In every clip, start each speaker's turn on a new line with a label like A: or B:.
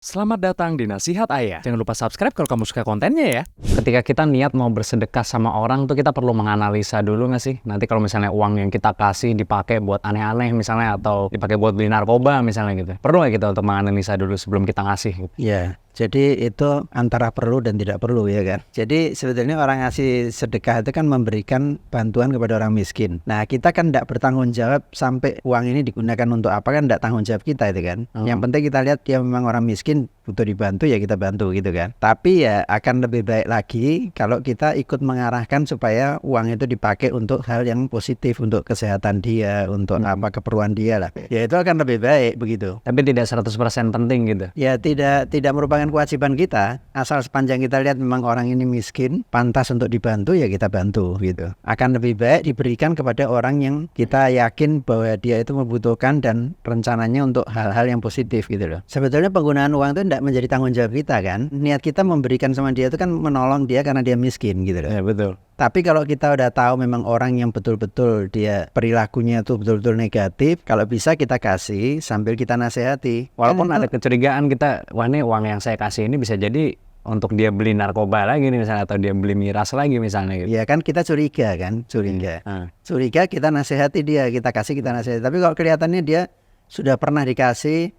A: Selamat datang di Nasihat Ayah. Jangan lupa subscribe kalau kamu suka kontennya ya. Ketika kita niat mau bersedekah sama orang tuh kita perlu menganalisa dulu nggak sih? Nanti kalau misalnya uang yang kita kasih dipakai buat aneh-aneh misalnya atau dipakai buat beli narkoba misalnya gitu. Perlu nggak kita untuk menganalisa dulu sebelum kita ngasih gitu?
B: Ya, jadi itu antara perlu dan tidak perlu ya kan. Jadi sebetulnya orang ngasih sedekah itu kan memberikan bantuan kepada orang miskin. Nah kita kan tidak bertanggung jawab sampai uang ini digunakan untuk apa, kan tidak tanggung jawab kita itu kan. Yang penting kita lihat dia memang orang miskin, butuh dibantu ya kita bantu gitu kan. Tapi ya akan lebih baik lagi kalau kita ikut mengarahkan supaya uang itu dipakai untuk hal yang positif, untuk kesehatan dia, untuk apa keperluan dia lah. Ya itu akan lebih baik begitu.
A: Tapi tidak 100% penting gitu.
B: Ya tidak merupakan kewajiban kita, asal sepanjang kita lihat memang orang ini miskin, pantas untuk dibantu ya kita bantu gitu. Akan lebih baik diberikan kepada orang yang kita yakin bahwa dia itu membutuhkan dan rencananya untuk hal-hal yang positif gitu loh. Sebetulnya penggunaan uang itu tidak menjadi tanggung jawab kita kan. Niat kita memberikan sama dia itu kan menolong dia karena dia miskin gitu loh.
A: Ya betul.
B: Tapi kalau kita udah tahu memang orang yang betul-betul dia perilakunya tuh betul-betul negatif, kalau bisa kita kasih sambil kita nasihati.
A: Walaupun ada kecurigaan kita, wah ini uang yang saya kasih ini bisa jadi untuk dia beli narkoba lagi nih misalnya, atau dia beli miras lagi misalnya gitu.
B: Ya kan kita curiga kan, curiga. Curiga kita nasihati dia, kita kasih kita nasihati. Tapi kalau kelihatannya dia sudah pernah dikasih,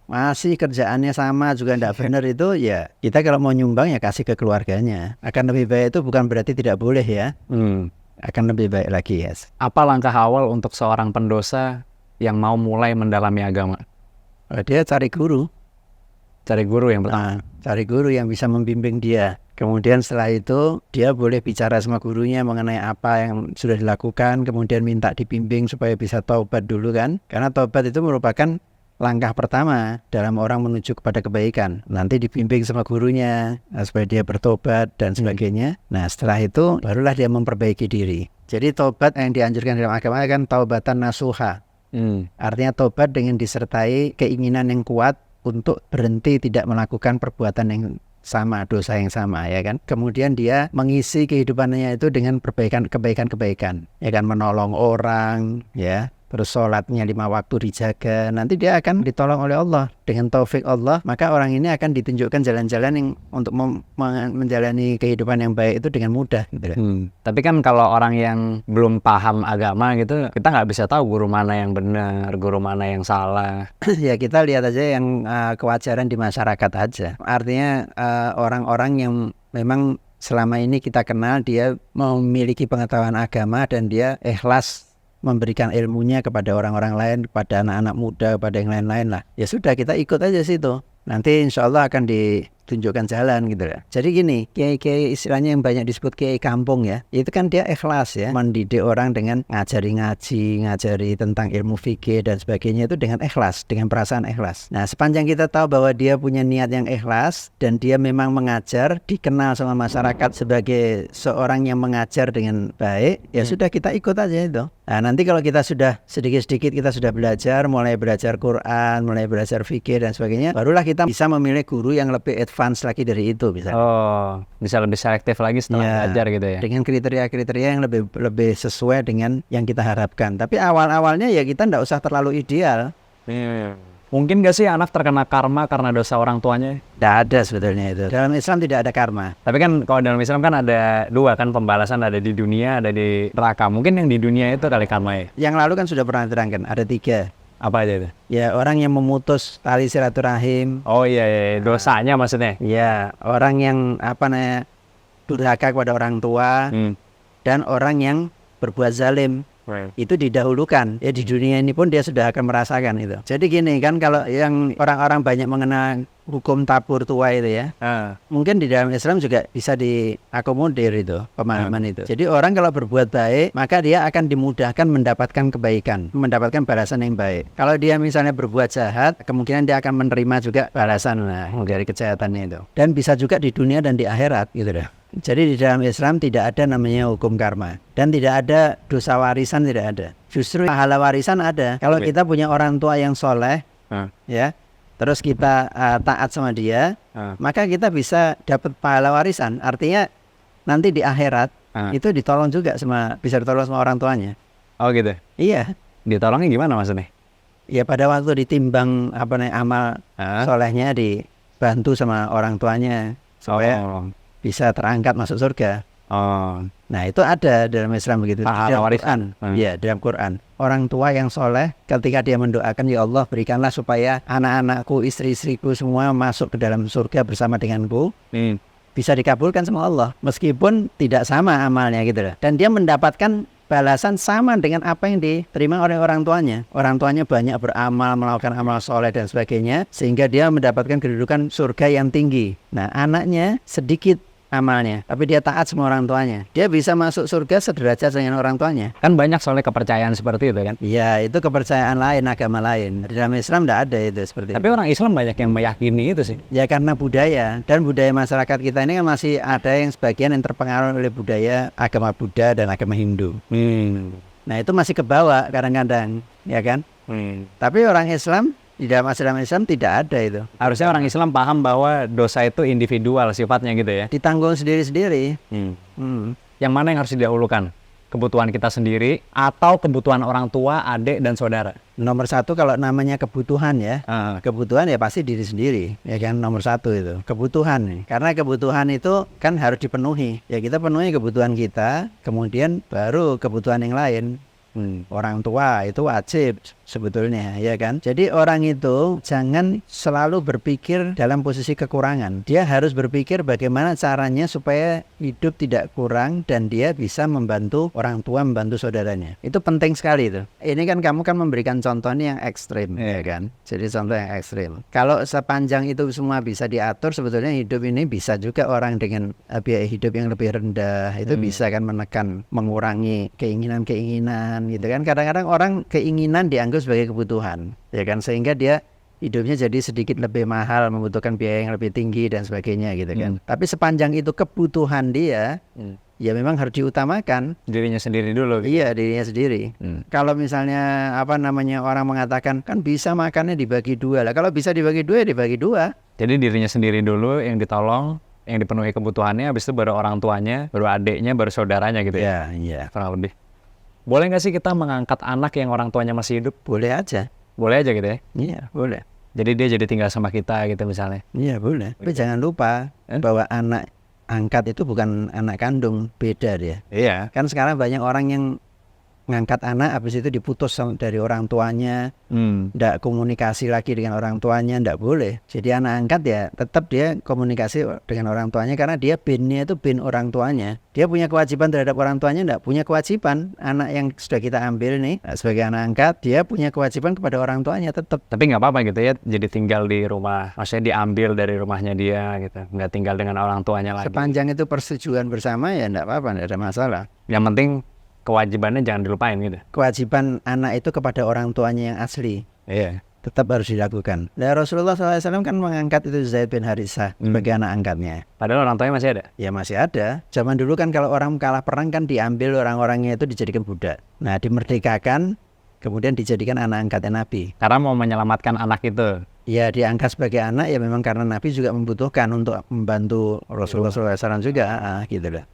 B: masih kerjaannya sama juga tidak benar itu, ya kita kalau mau nyumbang ya kasih ke keluarganya. Akan lebih baik, itu bukan berarti tidak boleh ya. Akan lebih baik lagi ya.
A: Apa langkah awal untuk seorang pendosa yang mau mulai mendalami agama?
B: Dia cari guru.
A: Cari guru yang pertama.
B: Cari guru yang bisa membimbing dia. Kemudian setelah itu dia boleh bicara sama gurunya mengenai apa yang sudah dilakukan. Kemudian minta dibimbing supaya bisa taubat dulu kan. Karena taubat itu merupakan langkah pertama dalam orang menuju kepada kebaikan. Nanti dibimbing sama gurunya supaya dia bertobat dan sebagainya. Nah setelah itu barulah dia memperbaiki diri. Jadi taubat yang dianjurkan dalam agama kan taubatan nasuha. Artinya taubat dengan disertai keinginan yang kuat untuk berhenti tidak melakukan perbuatan yang sama, dosa yang sama ya kan. Kemudian dia mengisi kehidupannya itu dengan kebaikan-kebaikan ya kan, menolong orang ya. Terus sholatnya 5 waktu dijaga, nanti dia akan ditolong oleh Allah. Dengan taufik Allah, maka orang ini akan ditunjukkan jalan-jalan yang untuk menjalani kehidupan yang baik itu dengan mudah gitu.
A: Tapi kan kalau orang yang belum paham agama gitu, kita nggak bisa tahu guru mana yang benar, guru mana yang salah.
B: Ya kita lihat aja yang kewajaran di masyarakat aja. Artinya orang-orang yang memang selama ini kita kenal dia memiliki pengetahuan agama dan dia ikhlas memberikan ilmunya kepada orang-orang lain, kepada anak-anak muda, kepada yang lain-lain lah. Ya sudah, kita ikut aja situ. Nanti insya Allah akan ditunjukkan jalan gitu ya. Jadi gini, kiai-kiai istilahnya yang banyak disebut kiai kampung ya, itu kan dia ikhlas ya, mendidik orang dengan ngajari ngaji, ngajari tentang ilmu fikih dan sebagainya itu dengan ikhlas, dengan perasaan ikhlas. Nah sepanjang kita tahu bahwa dia punya niat yang ikhlas dan dia memang mengajar, dikenal sama masyarakat sebagai seorang yang mengajar dengan baik, ya sudah kita ikut aja itu. Nah nanti kalau kita sudah sedikit-sedikit kita sudah belajar, mulai belajar Quran, mulai belajar fikih dan sebagainya, barulah kita bisa memilih guru yang lebih advance lagi dari itu bisa.
A: Oh, bisa lebih selektif lagi setelah belajar gitu ya.
B: Dengan kriteria-kriteria yang lebih sesuai dengan yang kita harapkan. Tapi awal-awalnya ya kita tidak usah terlalu ideal.
A: Mungkin gak sih anak terkena karma karena dosa orang tuanya?
B: Tidak ada sebetulnya itu. Dalam Islam tidak ada karma.
A: Tapi kan kalau dalam Islam kan ada dua kan pembalasan, ada di dunia, ada di neraka. Mungkin yang di dunia itu kali karma ya?
B: Yang lalu kan sudah pernah diterangkan, ada 3.
A: Apa aja itu?
B: Ya orang yang memutus tali silaturahim.
A: Oh iya, dosanya maksudnya?
B: Ya orang yang durhaka kepada orang tua. Dan orang yang berbuat zalim. Itu didahulukan ya, di dunia ini pun dia sudah akan merasakan itu. Jadi gini kan, kalau yang orang-orang banyak mengenal hukum tabur tua itu ya, mungkin di dalam Islam juga bisa diakomodir itu pemahaman itu. Jadi orang kalau berbuat baik maka dia akan dimudahkan mendapatkan kebaikan, mendapatkan balasan yang baik. Kalau dia misalnya berbuat jahat, kemungkinan dia akan menerima juga balasan dari kejahatannya itu. Dan bisa juga di dunia dan di akhirat gitu dah. Jadi di dalam Islam tidak ada namanya hukum karma. Dan tidak ada dosa warisan, tidak ada. Justru pahala warisan ada. Kalau kita punya orang tua yang soleh, ya, terus kita taat sama dia, maka kita bisa dapat pahala warisan. Artinya nanti di akhirat itu ditolong juga bisa ditolong sama orang tuanya.
A: Oh gitu?
B: Iya.
A: Ditolongnya gimana maksudnya?
B: Ya pada waktu ditimbang amal solehnya bantu sama orang tuanya supaya bisa terangkat masuk surga. Nah itu ada dalam Islam begitu. Dalam Quran, ya dalam Quran. Orang tua yang soleh ketika dia mendoakan, ya Allah berikanlah supaya anak-anakku, istri-istriku semua masuk ke dalam surga bersama denganku. Bisa dikabulkan sama Allah meskipun tidak sama amalnya gitu loh. Dan dia mendapatkan balasan sama dengan apa yang diterima oleh orang tuanya. Orang tuanya banyak beramal, melakukan amal soleh dan sebagainya, sehingga dia mendapatkan kedudukan surga yang tinggi. Nah anaknya sedikit amalnya, tapi dia taat sama orang tuanya, dia bisa masuk surga sederajat dengan orang tuanya.
A: Kan banyak soalnya kepercayaan seperti itu kan.
B: Iya, itu kepercayaan lain, agama lain. Di dalam Islam tidak ada itu seperti
A: Tapi
B: itu.
A: orang Islam banyak yang meyakini itu sih.
B: Ya karena budaya, dan budaya masyarakat kita ini kan masih ada yang sebagian yang terpengaruh oleh budaya agama Buddha dan agama Hindu. Nah itu masih kebawa kadang-kadang, ya kan. Tapi orang Islam, di dalam ajaran Islam tidak ada itu.
A: Harusnya orang Islam paham bahwa dosa itu individual sifatnya gitu ya.
B: Ditanggung sendiri-sendiri.
A: Yang mana yang harus didahulukan? Kebutuhan kita sendiri atau kebutuhan orang tua, adik, dan saudara?
B: Nomor satu kalau namanya kebutuhan ya, kebutuhan ya pasti diri sendiri, ya kan, nomor satu itu kebutuhan nih. Karena kebutuhan itu kan harus dipenuhi. Ya kita penuhi kebutuhan kita, kemudian baru kebutuhan yang lain. Orang tua itu wajib sebetulnya, ya kan. Jadi orang itu jangan selalu berpikir dalam posisi kekurangan. Dia harus berpikir bagaimana caranya supaya hidup tidak kurang dan dia bisa membantu orang tua, membantu saudaranya. Itu penting sekali itu. Ini kan kamu kan memberikan contohnya yang ekstrim, ya kan. Jadi contoh yang ekstrim. Kalau sepanjang itu semua bisa diatur, sebetulnya hidup ini bisa juga orang dengan biaya hidup yang lebih rendah itu bisa kan menekan, mengurangi keinginan-keinginan gitu kan. Kadang-kadang orang keinginan dianggap sebagai kebutuhan, ya kan, sehingga dia hidupnya jadi sedikit lebih mahal, membutuhkan biaya yang lebih tinggi dan sebagainya gitu kan. Tapi sepanjang itu kebutuhan dia, ya memang harus diutamakan
A: Dirinya sendiri dulu gitu.
B: Iya, dirinya sendiri. Kalau misalnya orang mengatakan kan bisa makannya dibagi dua lah. Kalau bisa dibagi dua ya dibagi dua.
A: Jadi dirinya sendiri dulu yang ditolong, yang dipenuhi kebutuhannya, habis itu baru orang tuanya, baru adiknya, baru saudaranya gitu ya.
B: Iya.
A: Kurang lebih. Boleh nggak sih kita mengangkat anak yang orang tuanya masih hidup?
B: Boleh aja.
A: Boleh aja gitu ya?
B: Iya, boleh.
A: Jadi dia jadi tinggal sama kita gitu misalnya.
B: Iya, boleh. Tapi jangan lupa bahwa anak angkat itu bukan anak kandung, beda dia.
A: Iya.
B: Kan sekarang banyak orang yang ngangkat anak habis itu diputus dari orang tuanya, ndak komunikasi lagi dengan orang tuanya, ndak boleh. Jadi anak angkat ya tetap dia komunikasi dengan orang tuanya karena dia binnya itu bin orang tuanya. Dia punya kewajiban terhadap orang tuanya, ndak punya kewajiban. Anak yang sudah kita ambil nih sebagai anak angkat, dia punya kewajiban kepada orang tuanya tetap.
A: Tapi nggak apa-apa gitu ya, jadi tinggal di rumah, maksudnya diambil dari rumahnya dia gitu, nggak tinggal dengan orang tuanya lagi.
B: Sepanjang itu persetujuan bersama ya ndak apa-apa, ndak ada masalah.
A: Yang penting kewajibannya jangan dilupain gitu.
B: Kewajiban anak itu kepada orang tuanya yang asli.
A: Iya.
B: Tetap harus dilakukan. Nah, Rasulullah SAW kan mengangkat itu Zaid bin Harithah sebagai anak angkatnya.
A: Padahal orang tuanya masih ada?
B: Ya masih ada. Zaman dulu kan kalau orang kalah perang kan diambil orang-orangnya itu dijadikan budak. Nah dimerdekakan, kemudian dijadikan anak angkatnya Nabi.
A: Karena mau menyelamatkan anak itu.
B: Ya diangkat sebagai anak ya memang karena Nabi juga membutuhkan untuk membantu Rasulullah SAW juga, gitu lah.